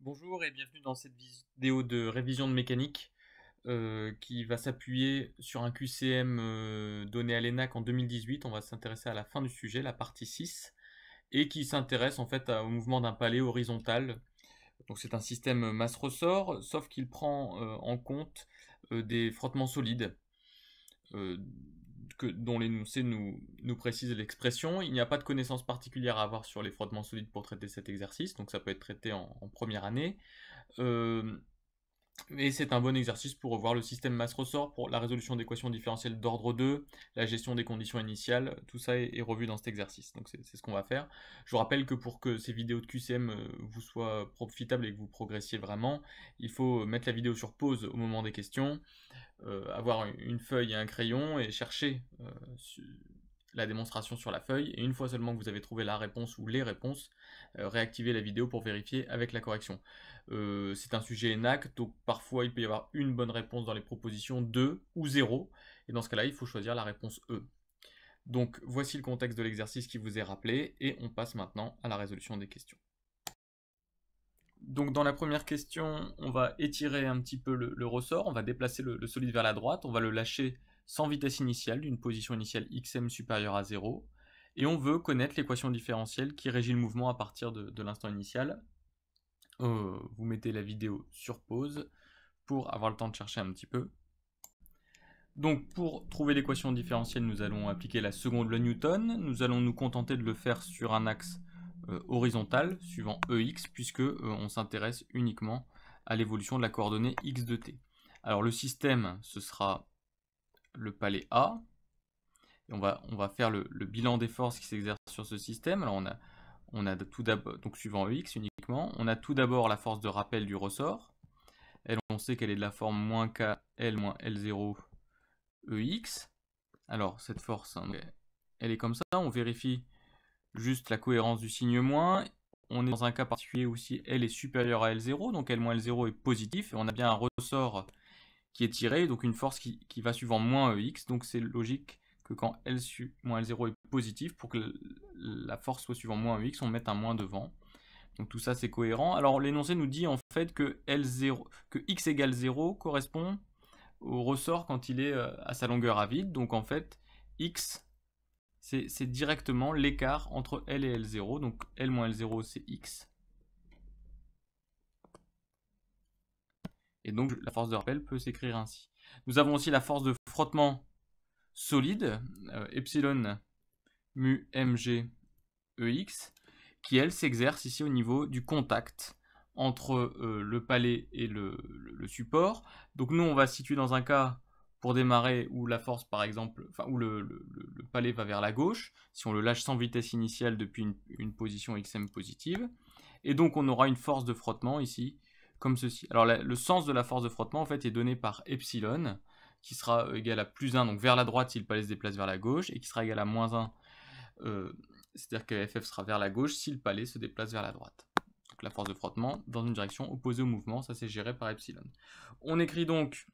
Bonjour et bienvenue dans cette vidéo de révision de mécanique qui va s'appuyer sur un QCM donné à l'ENAC en 2018. On va s'intéresser à la fin du sujet, la partie 6, et qui s'intéresse en fait au mouvement d'un palais horizontal. Donc c'est un système masse-ressort, sauf qu'il prend en compte des frottements solides. Dont l'énoncé nous précise l'expression. Il n'y a pas de connaissances particulières à avoir sur les frottements solides pour traiter cet exercice, donc ça peut être traité en première année. Et c'est un bon exercice pour revoir le système masse-ressort pour la résolution d'équations différentielles d'ordre 2, la gestion des conditions initiales, tout ça est revu dans cet exercice. Donc c'est ce qu'on va faire. Je vous rappelle que pour que ces vidéos de QCM vous soient profitables et que vous progressiez vraiment, il faut mettre la vidéo sur pause au moment des questions, avoir une feuille et un crayon et chercher la démonstration sur la feuille, et une fois seulement que vous avez trouvé la réponse ou les réponses, réactiver la vidéo pour vérifier avec la correction. C'est un sujet ENAC, donc parfois il peut y avoir une bonne réponse dans les propositions, 2 ou 0, et dans ce cas-là il faut choisir la réponse E. Donc voici le contexte de l'exercice qui vous est rappelé, et on passe maintenant à la résolution des questions. Donc dans la première question, on va étirer un petit peu le ressort, on va déplacer le solide vers la droite, on va le lâcher sans vitesse initiale, d'une position initiale xm supérieure à 0, et on veut connaître l'équation différentielle qui régit le mouvement à partir de l'instant initial. Vous mettez la vidéo sur pause pour avoir le temps de chercher un petit peu. Donc pour trouver l'équation différentielle, nous allons appliquer la seconde loi Newton, nous allons nous contenter de le faire sur un axe horizontal suivant EX, puisque on s'intéresse uniquement à l'évolution de la coordonnée x de t. Alors le système, ce sera le palais A, et on va faire le bilan des forces qui s'exercent sur ce système. Alors on a tout d'abord, donc suivant EX uniquement, on a tout d'abord la force de rappel du ressort. Elle, on sait qu'elle est de la forme moins KL moins L0 EX. Alors cette force, hein, elle est comme ça, on vérifie juste la cohérence du signe moins. On est dans un cas particulier où si L est supérieur à L0, donc L moins L0 est positif, et on a bien un ressort qui est tiré, donc une force qui va suivant moins EX, donc c'est logique que quand L moins L0 est positif, pour que la force soit suivant moins EX, on mette un moins devant. Donc tout ça c'est cohérent. Alors l'énoncé nous dit en fait que x égale 0 correspond au ressort quand il est à sa longueur à vide, donc en fait x c'est directement l'écart entre L et L0, donc L moins L0 c'est x. Et donc la force de rappel peut s'écrire ainsi. Nous avons aussi la force de frottement solide, epsilon mu mg ex, qui elle s'exerce ici au niveau du contact entre le palais et le support. Donc nous on va se situer dans un cas pour démarrer où la force par exemple, enfin où le palais va vers la gauche, si on le lâche sans vitesse initiale depuis une position xm positive, et donc on aura une force de frottement ici comme ceci. Alors le sens de la force de frottement en fait est donné par epsilon, qui sera égal à plus 1, donc vers la droite si le palais se déplace vers la gauche, et qui sera égal à moins 1, c'est-à-dire que FF sera vers la gauche si le palais se déplace vers la droite. Donc la force de frottement dans une direction opposée au mouvement, ça c'est géré par epsilon. On écrit donc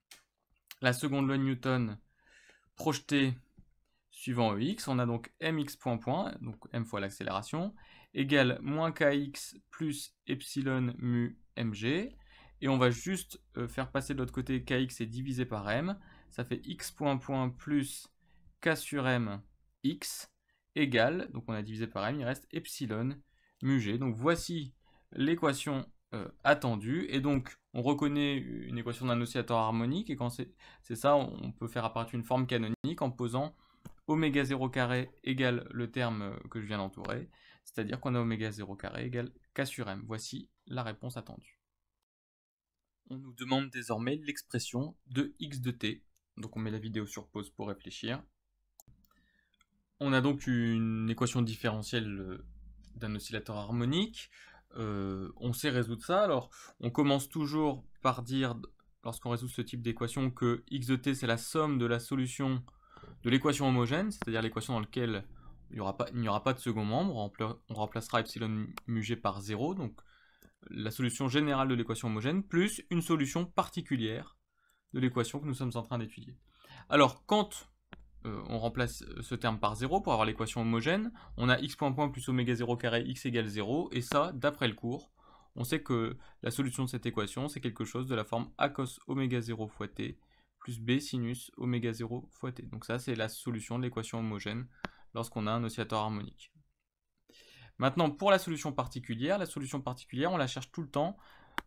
la seconde loi de Newton projetée suivant EX, on a donc mx point point, donc m fois l'accélération, égale moins kx plus epsilon mu mg, et on va juste faire passer de l'autre côté kx est divisé par m, ça fait x point point plus k sur m x égale, donc on a divisé par m, il reste epsilon mu g. Donc voici l'équation attendue, et donc on reconnaît une équation d'un oscillateur harmonique, et quand c'est ça, on peut faire apparaître une forme canonique en posant oméga 0 carré égale le terme que je viens d'entourer, c'est-à-dire qu'on a oméga 0 carré égale k sur m. Voici la réponse attendue. On nous demande désormais l'expression de x de t, donc on met la vidéo sur pause pour réfléchir. On a donc une équation différentielle d'un oscillateur harmonique. On sait résoudre ça. Alors, on commence toujours par dire, lorsqu'on résout ce type d'équation, que x de t c'est la somme de la solution de l'équation homogène, c'est-à-dire l'équation dans laquelle il n'y aura pas de second membre. On remplacera epsilon mu g par 0, donc la solution générale de l'équation homogène, plus une solution particulière de l'équation que nous sommes en train d'étudier. Alors, quand on remplace ce terme par 0 pour avoir l'équation homogène, on a x point point plus oméga 0 carré x égale 0, et ça, d'après le cours, on sait que la solution de cette équation, c'est quelque chose de la forme a cos oméga 0 fois t plus b sinus oméga 0 fois t. Donc ça, c'est la solution de l'équation homogène lorsqu'on a un oscillateur harmonique. Maintenant, pour la solution particulière, on la cherche tout le temps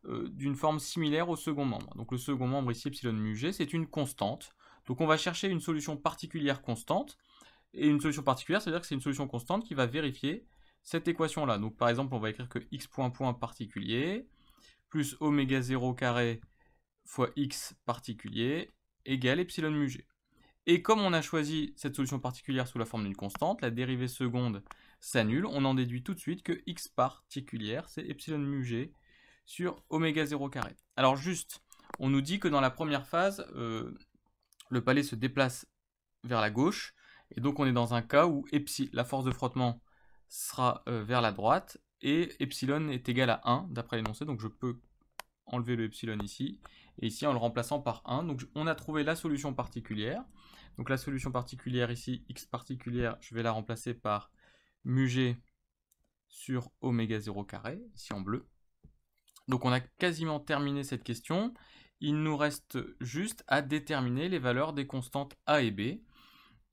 d'une forme similaire au second membre. Donc le second membre ici, epsilon mu g, c'est une constante. Donc on va chercher une solution particulière constante. Et une solution particulière, c'est-à-dire que c'est une solution constante qui va vérifier cette équation-là. Donc par exemple, on va écrire que x point particulier plus oméga 0 carré fois x particulier égale epsilon mu g. Et comme on a choisi cette solution particulière sous la forme d'une constante, la dérivée seconde s'annule, on en déduit tout de suite que x particulière, c'est epsilon mu g sur oméga 0 carré. Alors juste, on nous dit que dans la première phase, le palais se déplace vers la gauche, et donc on est dans un cas où la force de frottement sera vers la droite, et epsilon est égal à 1, d'après l'énoncé, donc je peux enlever le epsilon ici, et ici en le remplaçant par 1, donc on a trouvé la solution particulière. Donc la solution particulière ici, x particulière, je vais la remplacer par mu g sur oméga 0 carré, ici en bleu. Donc on a quasiment terminé cette question. Il nous reste juste à déterminer les valeurs des constantes a et b.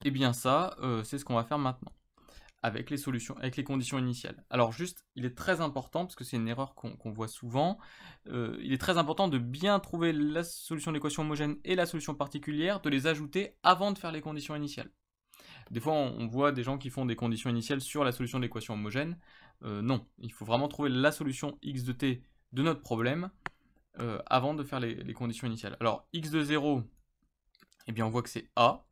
Et bien ça, c'est ce qu'on va faire maintenant, avec les conditions initiales. Alors juste, il est très important, parce que c'est une erreur qu'on voit souvent, il est très important de bien trouver la solution de l'équation homogène et la solution particulière, de les ajouter avant de faire les conditions initiales. Des fois, on voit des gens qui font des conditions initiales sur la solution de l'équation homogène. Non, il faut vraiment trouver la solution x de t de notre problème avant de faire les conditions initiales. Alors, x de 0, eh bien, on voit que c'est a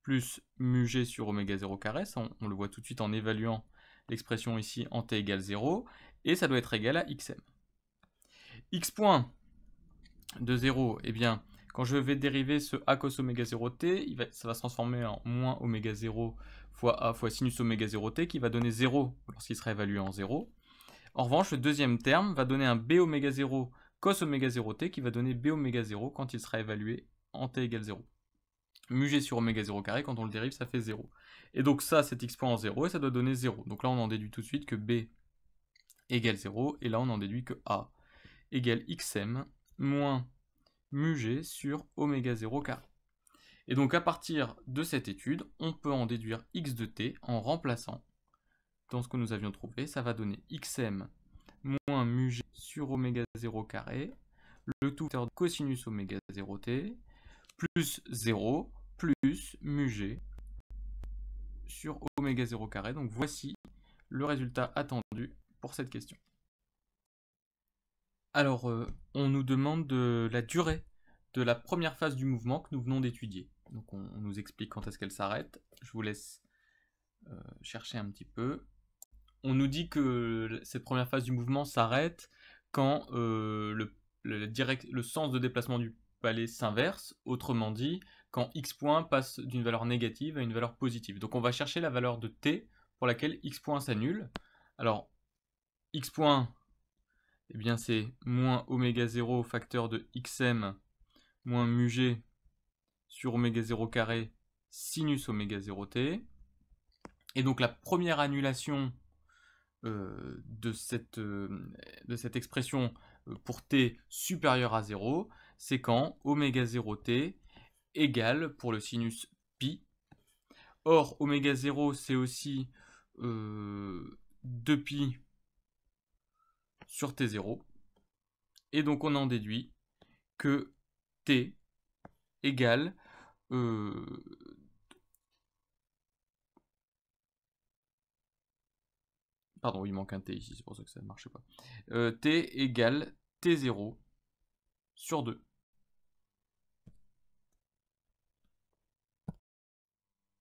plus mu g sur oméga 0 carré, ça on le voit tout de suite en évaluant l'expression ici en t égale 0, et ça doit être égal à xm. X point de 0, eh bien, quand je vais dériver ce a cos oméga 0 t, ça va se transformer en moins oméga 0 fois a fois sinus oméga 0 t, qui va donner 0 lorsqu'il sera évalué en 0. En revanche, le deuxième terme va donner un b oméga 0 cos oméga 0 t, qui va donner b oméga 0 quand il sera évalué en t égale 0. Mu g sur oméga 0 carré, quand on le dérive, ça fait 0. Et donc ça, c'est x point en 0, et ça doit donner 0. Donc là, on en déduit tout de suite que b égale 0, et là, on en déduit que a égale xm moins mu g sur oméga 0 carré. Et donc à partir de cette étude, on peut en déduire x de t en remplaçant dans ce que nous avions trouvé. Ça va donner xm moins mu g sur oméga 0 carré, le tout de cosinus oméga 0 t, plus 0, plus mu g sur oméga 0 carré. Donc voici le résultat attendu pour cette question. Alors, on nous demande de la durée de la première phase du mouvement que nous venons d'étudier. Donc on nous explique quand est-ce qu'elle s'arrête. Je vous laisse chercher un petit peu. On nous dit que cette première phase du mouvement s'arrête quand le sens de déplacement du palais s'inverse, autrement dit, quand x point passe d'une valeur négative à une valeur positive. Donc on va chercher la valeur de t pour laquelle x point s'annule. Alors, x point, eh bien c'est moins oméga 0 facteur de xm moins mu g sur oméga 0 carré sinus oméga 0 t. Et donc la première annulation de cette expression pour t supérieur à 0, c'est quand oméga 0 t égale pour le sinus pi. Or, oméga 0, c'est aussi 2pi sur t0. Et donc, on en déduit que t égale pardon, il manque un t ici, c'est pour ça que ça ne marchait pas. T égale t0 sur 2.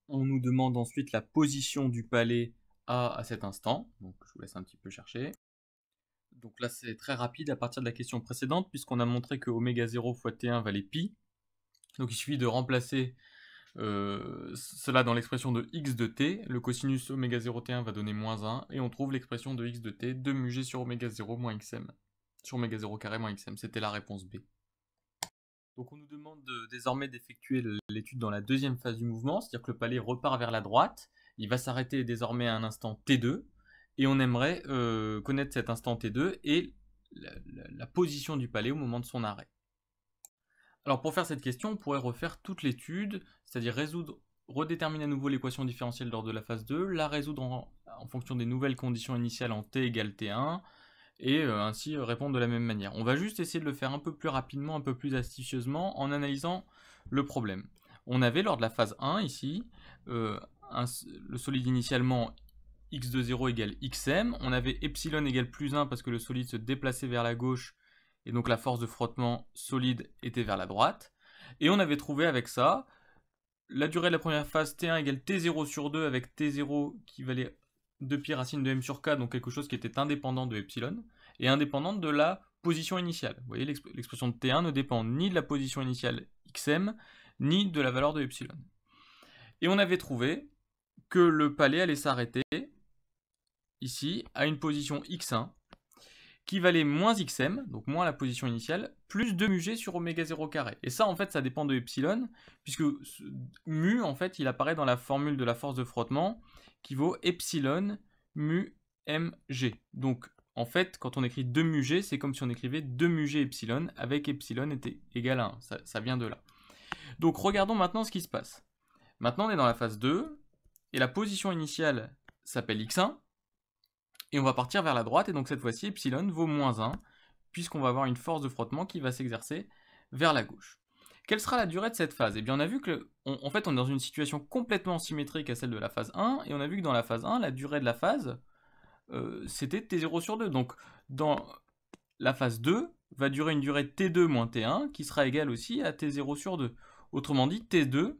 On nous demande ensuite la position du palais A à cet instant. Donc je vous laisse un petit peu chercher. Donc là c'est très rapide à partir de la question précédente, puisqu'on a montré que oméga 0 fois t1 valait pi. Donc il suffit de remplacer cela dans l'expression de x de t. Le cosinus oméga 0 t1 va donner moins 1, et on trouve l'expression de x de t de mu g sur oméga 0 moins xm. Sur oméga 0 carré moins xm, c'était la réponse B. Donc on nous demande désormais d'effectuer l'étude dans la deuxième phase du mouvement, c'est-à-dire que le palais repart vers la droite, il va s'arrêter désormais à un instant t2, et on aimerait connaître cet instant t2 et la position du palais au moment de son arrêt. Alors pour faire cette question, on pourrait refaire toute l'étude, c'est-à-dire redéterminer à nouveau l'équation différentielle lors de la phase 2, la résoudre en fonction des nouvelles conditions initiales en t égale t1, et ainsi répondre de la même manière. On va juste essayer de le faire un peu plus rapidement, un peu plus astucieusement, en analysant le problème. On avait lors de la phase 1 ici, le solide initialement x de 0 égale xm, on avait epsilon égale plus 1 parce que le solide se déplaçait vers la gauche, et donc la force de frottement solide était vers la droite, et on avait trouvé avec ça la durée de la première phase T1 égale T0 sur 2 avec T0 qui valait 2π racine de m sur k, donc quelque chose qui était indépendant de epsilon, et indépendant de la position initiale. Vous voyez, l'expression de T1 ne dépend ni de la position initiale xm, ni de la valeur de epsilon. Et on avait trouvé que le palais allait s'arrêter ici à une position x1 qui valait moins xm, donc moins la position initiale, plus 2 mu g sur oméga 0 carré. Et ça, en fait, ça dépend de epsilon, puisque mu, en fait, il apparaît dans la formule de la force de frottement, qui vaut epsilon mu mg. Donc, en fait, quand on écrit 2 mu g, c'est comme si on écrivait 2 mu g epsilon, avec epsilon était égal à 1. Ça vient de là. Donc, regardons maintenant ce qui se passe. Maintenant, on est dans la phase 2, et la position initiale s'appelle x1, et on va partir vers la droite, et donc cette fois-ci, epsilon vaut moins 1, puisqu'on va avoir une force de frottement qui va s'exercer vers la gauche. Quelle sera la durée de cette phase? Eh bien, on a vu que, en fait, on est dans une situation complètement symétrique à celle de la phase 1, et on a vu que dans la phase 1, la durée de la phase, c'était T0 sur 2. Donc, dans la phase 2, va durer une durée T2 moins T1, qui sera égale aussi à T0 sur 2. Autrement dit, T2,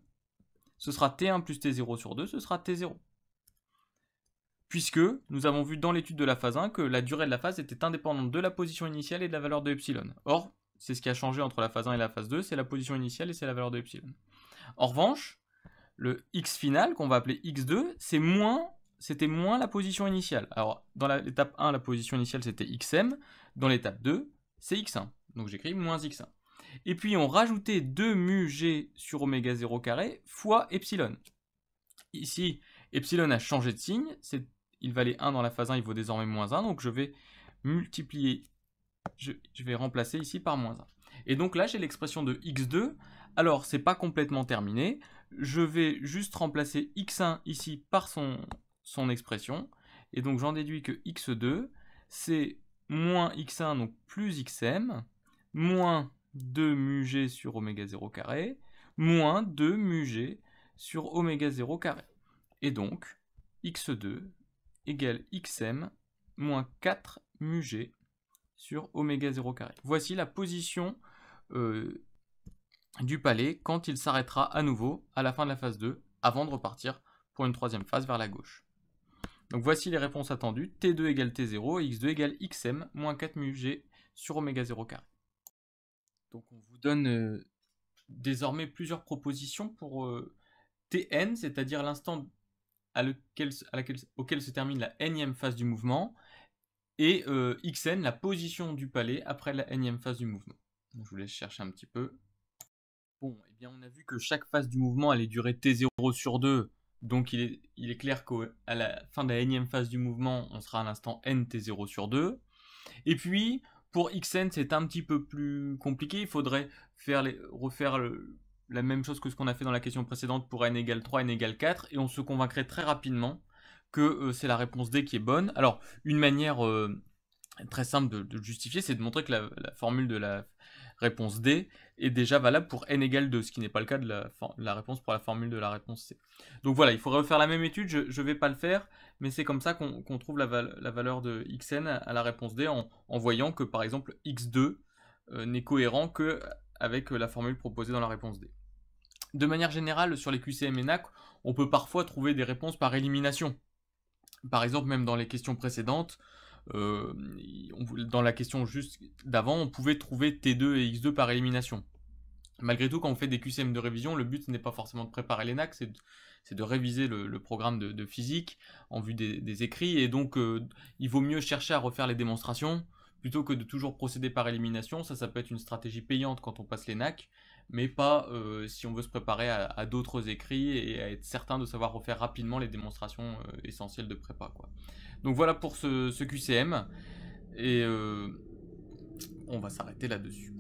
ce sera T1 plus T0 sur 2, ce sera T0. Puisque nous avons vu dans l'étude de la phase 1 que la durée de la phase était indépendante de la position initiale et de la valeur de epsilon. Or, c'est ce qui a changé entre la phase 1 et la phase 2, c'est la position initiale et c'est la valeur de epsilon. En revanche, le x final, qu'on va appeler x2, c'était moins la position initiale. Alors, dans l'étape 1, la position initiale c'était xm, dans l'étape 2, c'est x1. Donc j'écris moins x1. Et puis on rajoutait 2 mu g sur oméga 0 carré fois epsilon. Ici, epsilon a changé de signe, il valait 1 dans la phase 1, il vaut désormais moins 1, donc je vais multiplier, je vais remplacer ici par moins 1. Et donc là, j'ai l'expression de x2, alors c'est pas complètement terminé, je vais juste remplacer x1 ici par son expression, et donc j'en déduis que x2, c'est moins x1, donc plus xm, moins 2 mu g sur oméga 0 carré, moins 2 mu g sur oméga 0 carré. Et donc, x2 égale xm moins 4 mu g sur oméga 0 carré. Voici la position du palais quand il s'arrêtera à nouveau à la fin de la phase 2, avant de repartir pour une troisième phase vers la gauche. Donc voici les réponses attendues, T2 égale T0 et x2 égale xm moins 4 mu g sur oméga 0 carré. Donc on vous donne désormais plusieurs propositions pour Tn, c'est-à-dire l'instant auquel se termine la nème phase du mouvement, et xn, la position du palais après la nème phase du mouvement. Donc, je vous laisse chercher un petit peu. Bon, eh bien on a vu que chaque phase du mouvement allait durer t0 sur 2, donc il est clair qu'à la fin de la nème phase du mouvement, on sera à l'instant n t0 sur 2. Et puis, pour xn, c'est un petit peu plus compliqué, il faudrait refaire la même chose que ce qu'on a fait dans la question précédente pour n égale 3, n égale 4, et on se convaincrait très rapidement que c'est la réponse D qui est bonne. Alors, une manière très simple de justifier, c'est de montrer que la formule de la réponse D est déjà valable pour n égale 2, ce qui n'est pas le cas de la réponse pour la formule de la réponse C. Donc voilà, il faudrait refaire la même étude, je ne vais pas le faire, mais c'est comme ça qu'on trouve la valeur de xn à la réponse D en voyant que par exemple x2 n'est cohérent qu'avec la formule proposée dans la réponse D. De manière générale, sur les QCM et NAC, on peut parfois trouver des réponses par élimination. Par exemple, même dans les questions précédentes, dans la question juste d'avant, on pouvait trouver T2 et X2 par élimination. Malgré tout, quand on fait des QCM de révision, le but n'est pas forcément de préparer les NAC, c'est de réviser le programme de physique en vue des écrits, et donc il vaut mieux chercher à refaire les démonstrations plutôt que de toujours procéder par élimination. Ça peut être une stratégie payante quand on passe les NAC, mais pas si on veut se préparer à d'autres écrits et à être certain de savoir refaire rapidement les démonstrations essentielles de prépa, quoi. Donc voilà pour ce QCM, et on va s'arrêter là-dessus.